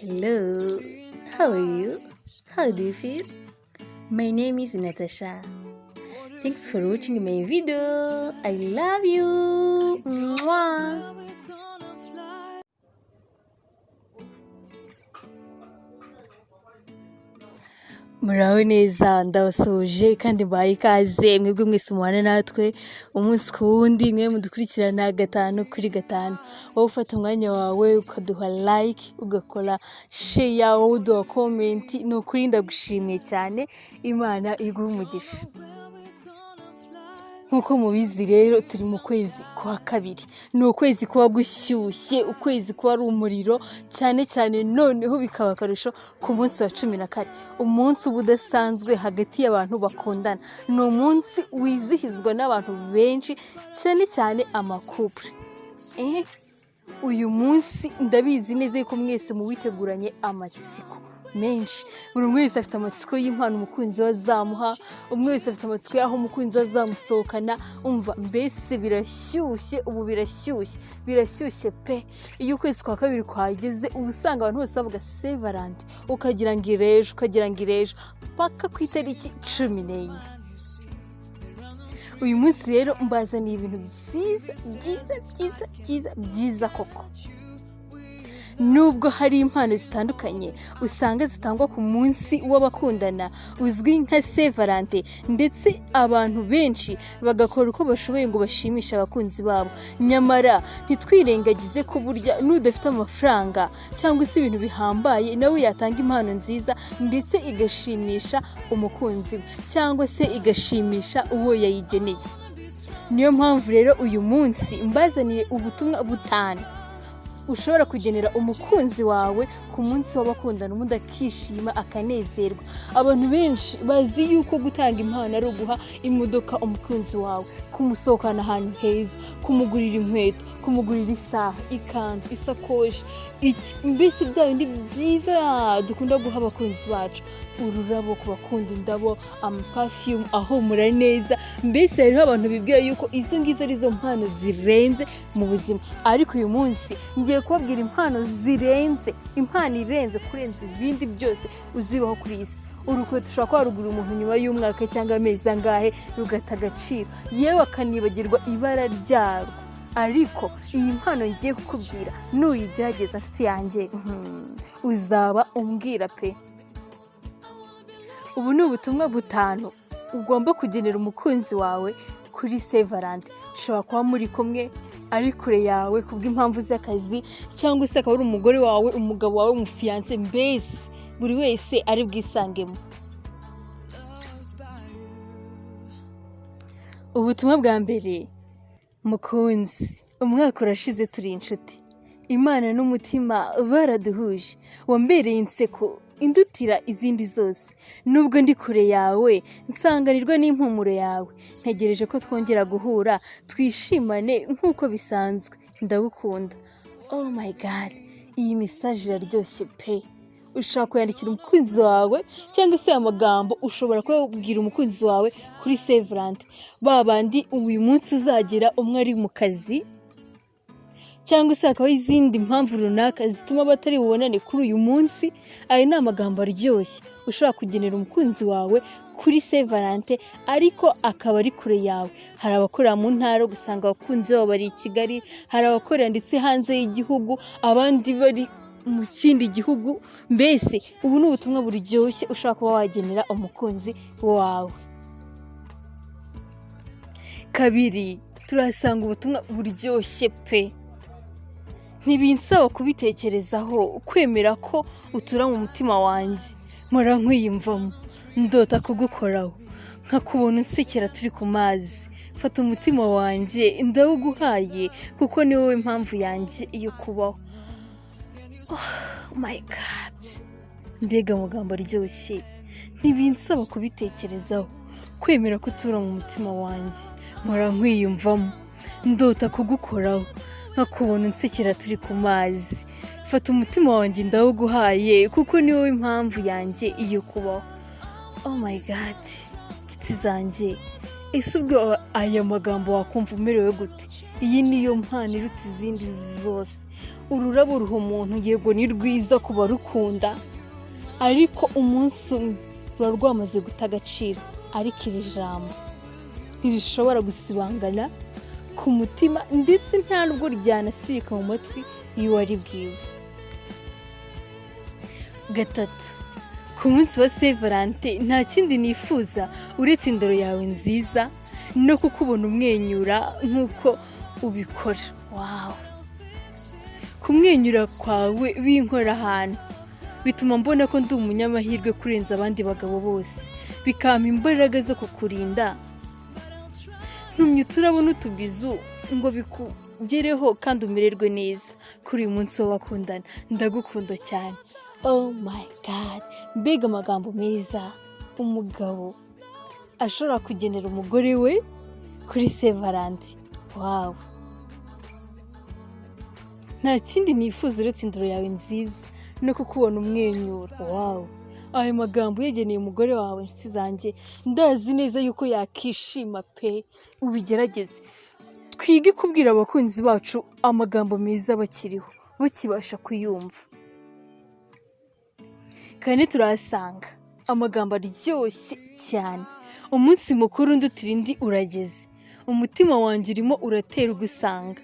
Hello, how are you? How do you feel? My name is Natasha. Thanks for watching my video. I love you. Mwah. Muraho neza ndabasuje kandi mbaye ikaze mwebwe mwese mubana natwe umunsi ku wundi mwe mudukurikirana 5 kuri 5 wowe ufata umwanya wawe ukaduha like ugakora share wowe uduha comment no kuri ndagushimiye cyane Imana iguha umugisha. Nkuko mubizi rero turi mu kwezi kwa kabiri, ni ukwezi kuba gushyushye, ukwezi kuba ari umuriro cyane cyane, noneho bikaba akarusho ku munsi wa 14, umunsi ubudasanzwe hagati y'abantu bakundana. Ni umunsi wizihizwa n'abantu benshi cyane cyane amakupure. Uyu munsi ndabizi neza yuko mwese muwiteguranye amatsiko menshi. Buri wese afite amatsiko y'impano umukunzi we azamuha, umwe wese afite amatsiko y'aho umukunzi we azamusohokana. Umva mbese birashyushye, ubu birashyushye pe. Iyo ukwezi kwa kabiri kwageze uba usanga abantu bose bavuga Saint Valentin, ukagira ngo irejo paka ku itariki 14. Uyu munsi rero mbazaniye ibintu byiza koko. Nubwo hari impano zitandukanye usanga zitangwa ku munsi w'abakundana uzwi nka Saint Valentin, ndetse abantu benshi bagakora uko bashoboye ngo bashimishe abakunzi babo. Nyamara ntitwirengagize ko burya n'udafite amafaranga cyangwa se ibintu bihambaye nawe yatanga impano nziza ndetse igashimisha umukunzi we cyangwa se igashimisha uwo yayigeneye. Niyo mpamvu rero uyu munsi mbazaniye ubutumwa 5 ushobora kugenera umukunzi wawe ku munsi w'abakundana, umuntu akishima akanezerwa. Abantu benshi bazi yuko gutanga impano ari uguha imodoka umukunzi wawe, kumusohokana ahantu heza, kumugurira inkweto, kumugurira isaha, ikanzu, isakoshi, mbese bya bindi byiza dukunda guha abakunzi bacu. Ururabo ku bakunda indabo, perfume ahumura neza. Mbese hariho abantu bibwira yuko izo ngizo arizo mpano zirenze mu buzima, ariko uyu munsi ngiye kubabwira impano zirenze, impano irenze kurenza ibindi byose uzibaho kuri isi. Urukweto ushobora kuba warugura umuntu nyuma y'umwaka cyangwa amezi angahe rugata agaciro, yewe akanibagirwa ibara ryarwo. Ariko iyi mpano ngiye kukubwira nuyigerageza nshuti yanjye, uzaba umbwira pe. Ubu ni ubutumwa 5 ugomba kugenera umukunzi wawe kuri Saint Valentin. Ushobora kuba muri kumwe ari kure yawe kubw'impamvu z'akazi, cyangwa se akaba ari umugore wawe, umugabo wawe, umufiance, mbese buri wese ari bwisangemo. Ubutumwa bwa mbere: mukunzi, umwaka urashize turi inshuti, Imana n'umutima baraduhuje, wambereye inseko indutira izindi zose. Nubwo ndi kure yawe nsanganirwa n'impumuro yawe, ntegereje ko twongera guhura twishimane nk'uko bisanzwe. Ndagukunda. Oh my god, iyi message iraryoshye pe. Ushaka kuyandikira umukunzi wawe cyangwa se amagambo ushobora kubwira umukunzi wawe kuri Saint Valentin. Babandi uyu munsi uzagera umwe ari mu kazi, cyangwa se hakaba izindi mpamvu runaka zituma batari bubonane kuri uyu munsi. Ayo ni amagambo aryoshye ushobora kugenera umukunzi wawe kuri Saint Valentin, ariko akaba ari kure yawe. Hari abakorera mu ntara gusanga abakunzi babo bari i Kigali, hari abakorera ndetse hanze y'igihugu, abandi bari mu kindi gihugu. Mbese ubu ni ubutumwa buryoshye ushobora kuba wagenera umukunzi wawe. Kabiri, turasanga ubutumwa buryoshye pe. Ntibinsaba kubitekerezaho, kwemera ko utura mu mutima wanjye. Mpora nkwiyumvamo, ndota kugukoraho, nkakubona unsekera turi ku mazi. Fata umutima wanjye ndawuguhaye, kuko ni wowe mpamvu yanjye iyo kubaho. Oh my god, mbega amagambo aryoshye. Ntibinsaba kubitekerezaho, kwemera ko utura mu mutima wanjye. Mpora nkwiyumvamo, ndota kugukoraho, nkakubona unsekera turi ku mazi. Fata umutima wanjye ndawuguhaye, kuko ni wowe impamvu yanjye iyo kubaho. Oh my god, nshuti zanjye, ese ubwo aya magambo wakumva umerewe gute? Iyi niyo mpano iruta izindi zose. ururabo ruha umuntu yego ni rwiza ku barukunda, ariko umunsi umwe ruba rwamaze guta agaciro. Ariko iri jambo ntirishobora gusibangana ku mutima, ndetse nta nubwo ryanasibika mu matwi iyo waribwiwe. Gatatu, ku munsi wa Saint Valentin nta kindi nifuza uretse indoro yawe nziza no kukubona umwenyura nk'uko ubikora. Wow! Kumwenyura kwawe binkora ahantu bituma mbona ko ndi umunyamahirwe kurenza abandi bagabo bose, bikampa imbaraga zo kukurinda. Ntumye uturabona utubizu ngo bikugereho kandi umererwe neza kuri uyu munsi w'abakundana. Ndagukunda cyane. Oh my God! Mbega amagambo meza umugabo ashobora kugenera umugore we kuri Saint Valentin. Wow! Nta kindi nifuza uretse indoro yawe nziza no kukubona umwenyura. Wow! Ayo magambo yegeneye umugore wawe, inshuti zanjye, ndazi neza yuko yakishima pe. Ubigerageze. Twige kubwira abakunzi bacu amagambo meza bakiriho, bakibasha kuyumva. Kandi turahasanga amagambo aryoshye cyane. Umunsi mukuru ndutira indi urageze, umutima wanjye urimo uratera ugusanga.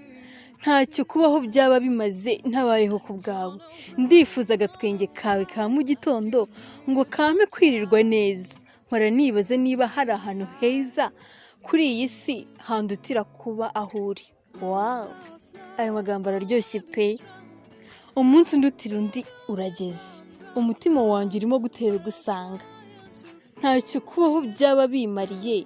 Ntacyo kubaho byaba bimaze ntabayeho ku bwawe. Ndifuza agatwenge kawe ka mu gitondo ngo kame kwirirwa neza. Mpora nibaza niba hari ahantu heza kuri iyi si handutira kuba aho uri. Wow! Ayo magambo araryoshye pe. Umunsi ndutira undi urageze, umutima wanjye urimo gutera ugusanga. Ntacyo kubaho byaba bimariye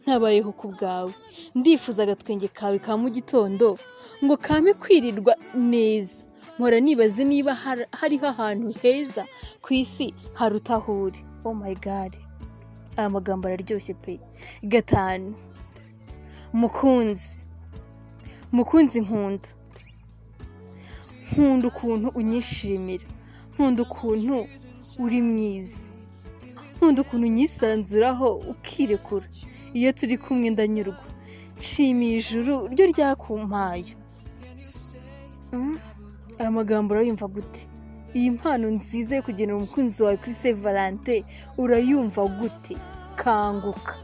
ntabayeho ku bwawe. Ndifuza agatwenge kawe ka mu gitondo ngo kame kwirirwa neza. Mpora nibaze niba hariho ahantu heza ku isi haruta aho uri. Oh my God! Aya magambo araryoshye pe. Gatanu, mukunzi nkunda. Nkunda ukuntu unyishimira, nkunda ukuntu uri mwiza, nkunda ukuntu unyisanzuraho ukirekura. Iyo turi kumwe ndanyurwa, nshimiye ijuru ryo ryakumpaye. Aya magambo urayumva gute? Iyi mpano nziza yo kugenera umukunzi wawe kuri Saint Valentin urayumva gute? Kanguka.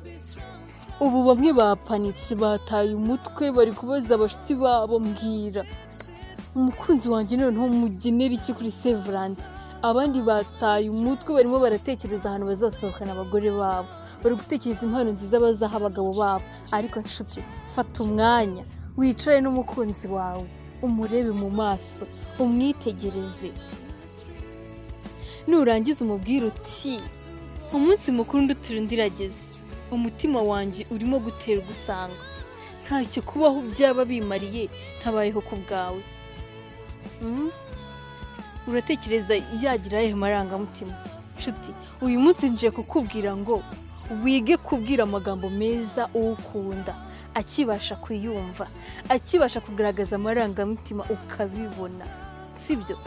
Ubu bamwe bapanitse, bataye umutwe, bari kubaza abashuti babo, mbwira umukunzi wanjye noneho mugenera iki kuri Saint Valentin? Abandi bataye umutwe, barimo baratekereza ahantu bazasohokana abagore babo, bari gutekereza impano nziza bazaha abagabo babo. Ariko nshuti, fata umwanya wicare n'umukunzi wawe, umurebe mu maso, umwitegereze. Nurangiza umubwire uti umunsi mukuru ndutira undi irageze, umutima wanjye urimo gutera ugusanga. Ntacyo kubaho byaba bimariye ntabayeho ku bwawe. Uratekereza yagira ayo marangamutima? Nshuti, uyu munsi nje kukubwira ngo wige kubwira amagambo meza uwo ukunda, akibasha kuyumva, akibasha kugaragaza amarangamutima ukabibona. Sibyo?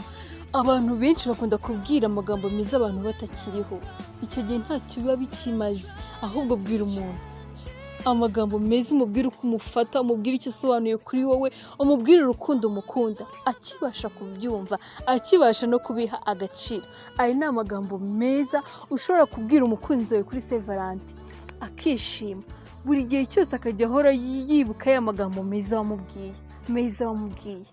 Abantu benshi bakunda kubwira amagambo meza abantu batakiriho. Icyo gihe ntacyo biba bikimaze. Ahubwo bwira umuntu amagambo meza, umubwire uko umufata, umubwire icyo asobanuye kuri wowe, umubwire urukundo umukunda, akibasha kubyumva, akibasha no kubiha agaciro. Aya ni amagambo meza ushobora kubwira umukunzi wawe kuri Saint Valentin, akishima. Buri gihe cyose akajya ahora yibuka ya magambo meza wamubwiye.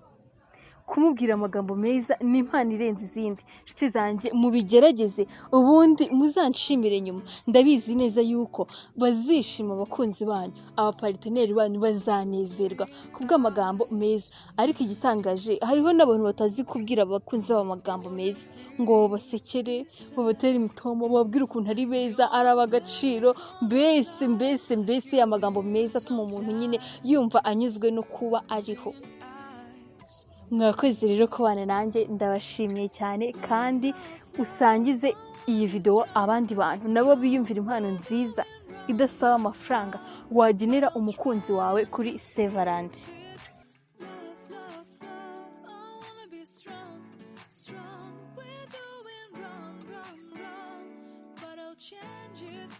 Kumubwira amagambo meza ni impano irenze izindi. Inshuti zanjye, mubigerageze ubundi muzanshimire nyuma. Ndabizi neza yuko bazishima abakunzi banyu, abaparteneri banyu bazanezerwa kubw'amagambo meza. Ariko igitangaje, hariho n'abantu batazi kubwira abakunzi babo amagambo meza, ngo basekere, babatere imitomo, bababwire ukuntu ari beza, araba agaciro. Mbese amagambo meza atuma umuntu nyine yumva anyuzwe no kuba ariho. Mwakoze rero kubana nanjye, ndabashimiye cyane, kandi usangize iyi video abandi bantu nabo biyumvira impano nziza idasaba amafaranga wagenera umukunzi wawe kuri Saint Valentin. Change it.